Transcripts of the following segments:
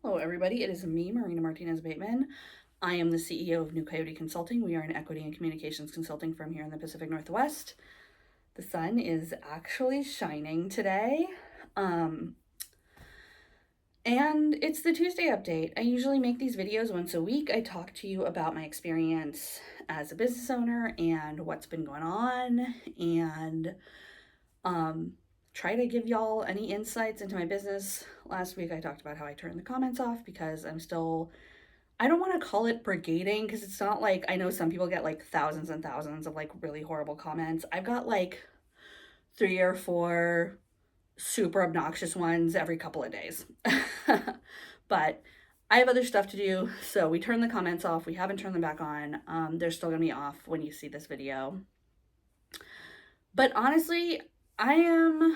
Hello, everybody. It is me, Martinez-Bateman. I am the CEO of New Coyote Consulting. We are an equity and communications consulting firm here in the Pacific Northwest. The sun is actually shining today. And it's the Tuesday update. I usually make these videos once a week. I talk to you about my experience as a business owner and what's been going on, and try to give y'all any insights into my business. Last week I talked about how I turned the comments off because I don't want to call it brigading, because it's not like, I know some people get like thousands and thousands of like really horrible comments. I've got like 3 or 4 super obnoxious ones every couple of days. But I have other stuff to do, so we turned the comments off. We haven't turned them back on. They're still gonna be off when you see this video. But honestly, I'm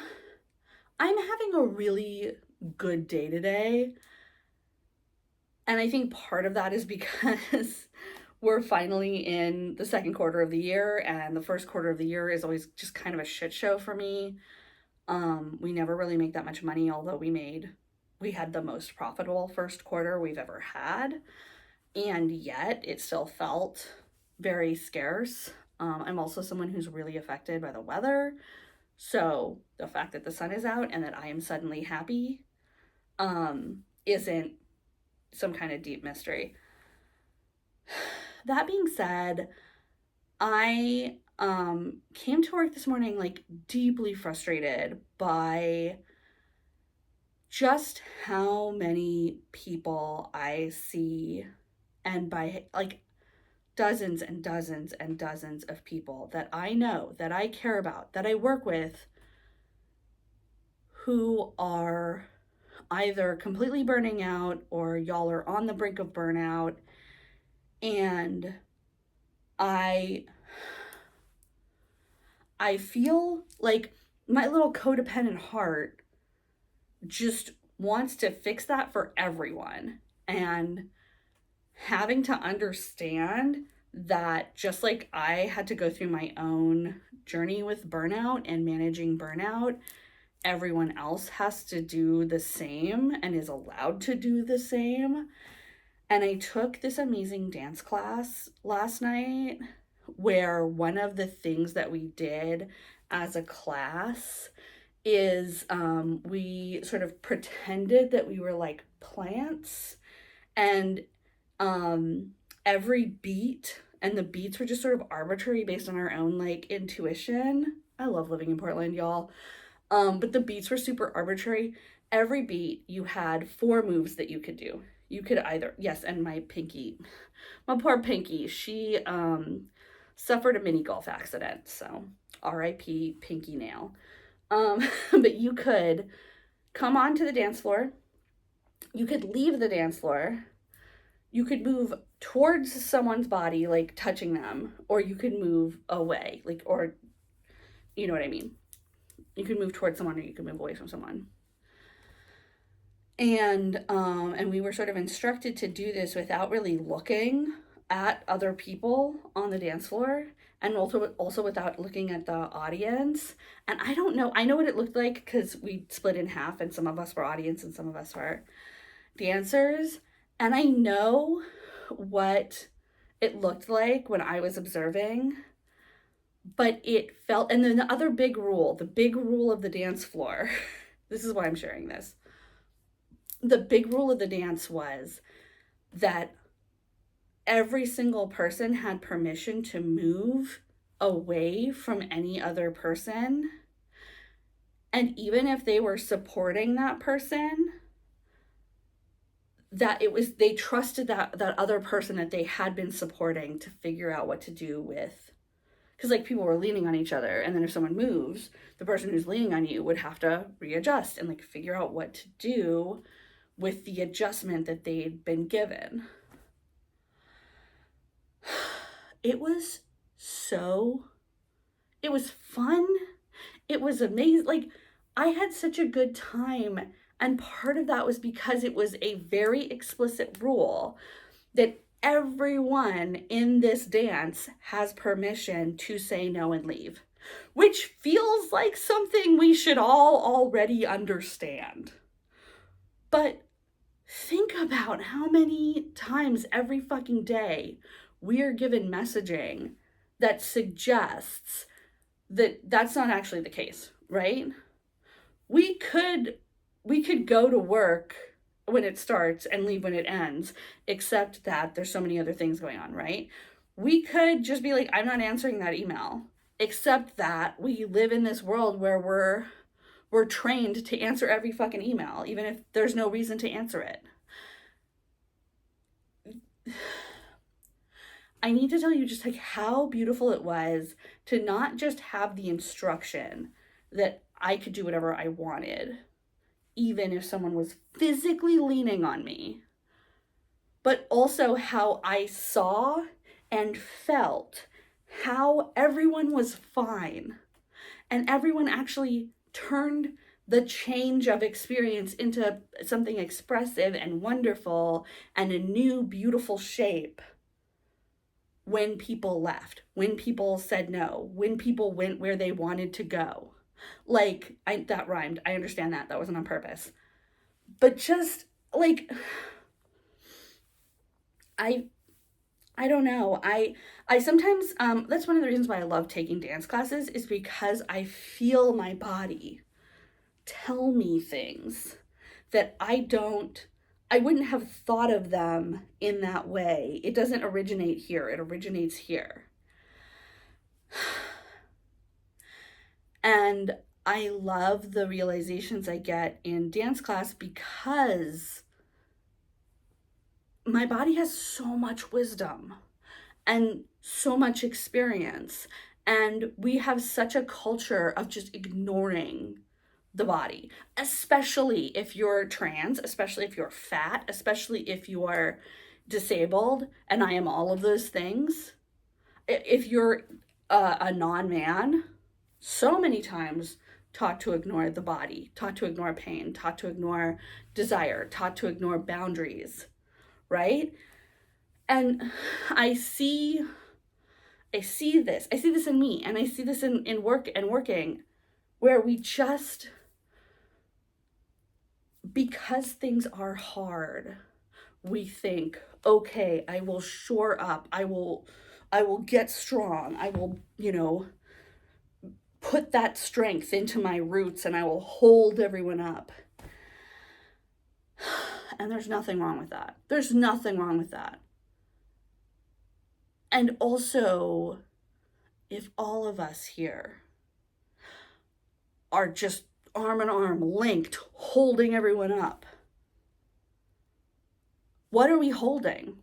having a really good day today. And I think part of that is because we're finally in the second quarter of the year, and the first quarter of the year is always just kind of a shit show for me. We never really make that much money, although we had the most profitable first quarter we've ever had, and yet it still felt very scarce. I'm also someone who's really affected by the weather, so the fact that the sun is out and that I am suddenly happy isn't some kind of deep mystery. That being said, I came to work this morning like deeply frustrated by just how many people I see, and by like dozens and dozens and dozens of people that I know, that I care about, that I work with, who are either completely burning out or y'all are on the brink of burnout. And I feel like my little codependent heart just wants to fix that for everyone. And having to understand that, just like I had to go through my own journey with burnout and managing burnout, everyone else has to do the same and is allowed to do the same. And I took this amazing dance class last night where one of the things that we did as a class is we sort of pretended that we were like plants, and every beat, and the beats were just sort of arbitrary based on our own like intuition. I love living in Portland, y'all. But the beats were super arbitrary. Every beat, you had 4 moves that you could do. You could either, yes, and my poor Pinky, she suffered a mini golf accident, so R.I.P. Pinky Nail. But you could come onto the dance floor, you could leave the dance floor, you could move towards someone's body, like touching them, or you could move away, like, or you know what I mean. You could move towards someone or you could move away from someone. And we were sort of instructed to do this without really looking at other people on the dance floor, and also without looking at the audience. And I don't know, I know what it looked like because we split in half, and some of us were audience and some of us were dancers. And I know what it looked like when I was observing, but it felt, and then the big rule of the dance floor, this is why I'm sharing this. The big rule of the dance was that every single person had permission to move away from any other person. And even if they were supporting that person, that they trusted that other person that they had been supporting to figure out what to do with. Because like people were leaning on each other, and then if someone moves, the person who's leaning on you would have to readjust and like figure out what to do with the adjustment that they'd been given. It was fun. It was amazing. Like, I had such a good time. And part of that was because it was a very explicit rule that everyone in this dance has permission to say no and leave, which feels like something we should all already understand. But Think about how many times every fucking day we are given messaging that suggests that that's not actually the case, right? We could go to work when it starts and leave when it ends, except that there's so many other things going on, right? We could just be like, I'm not answering that email, except that we live in this world where we're trained to answer every fucking email, even if there's no reason to answer it. I need to tell you just like how beautiful it was to not just have the instruction that I could do whatever I wanted, even if someone was physically leaning on me, but also how I saw and felt how everyone was fine and everyone actually turned the change of experience into something expressive and wonderful and a new beautiful shape when people left, when people said no, when people went where they wanted to go. Like, that rhymed. I understand that. That wasn't on purpose. But just like, I don't know. I sometimes that's one of the reasons why I love taking dance classes, is because I feel my body tell me things that I wouldn't have thought of them in that way. It doesn't originate here. It originates here. And I love the realizations I get in dance class because my body has so much wisdom and so much experience. And we have such a culture of just ignoring the body, especially if you're trans, especially if you're fat, especially if you are disabled. And I am all of those things. If you're a non-man, so many times taught to ignore the body, taught to ignore pain, taught to ignore desire, taught to ignore boundaries, right? And I see this in me, and I see this in work and working, where we just, because things are hard, we think, okay, I will shore up, I will get strong, I will, put that strength into my roots, and I will hold everyone up. And there's nothing wrong with that. There's nothing wrong with that. And also, if all of us here are just arm in arm, linked, holding everyone up, what are we holding?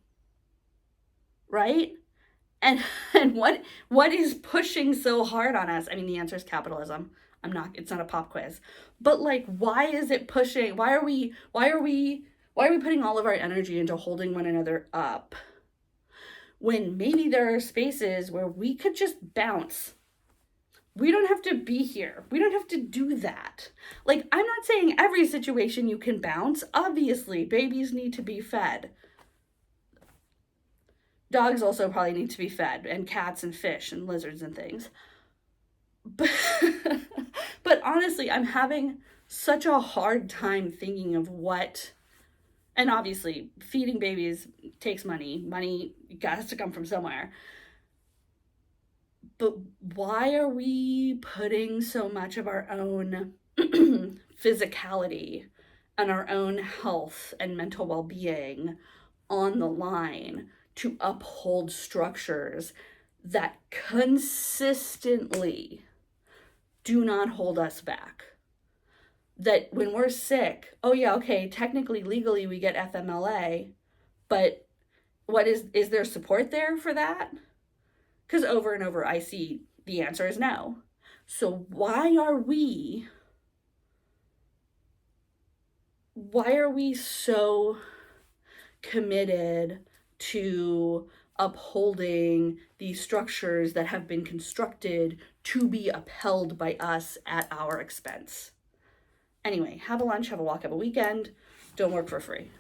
Right? And what is pushing so hard on us? I mean, the answer is capitalism. It's not a pop quiz. But like, why is it pushing? Why are we putting all of our energy into holding one another up, when maybe there are spaces where we could just bounce? We don't have to be here. We don't have to do that. Like, I'm not saying every situation you can bounce. Obviously, babies need to be fed. Dogs also probably need to be fed, and cats and fish and lizards and things. But, but honestly, I'm having such a hard time thinking of what, and obviously feeding babies takes money. Money has to come from somewhere. But why are we putting so much of our own physicality and our own health and mental well-being on the line to uphold structures that consistently do not hold us back? That when we're sick, oh yeah, okay, technically, legally, we get FMLA, but is there support there for that? Because over and over I see the answer is no. So why are we so committed to upholding these structures that have been constructed to be upheld by us at our expense? Anyway, have a lunch, have a walk, have a weekend. Don't work for free.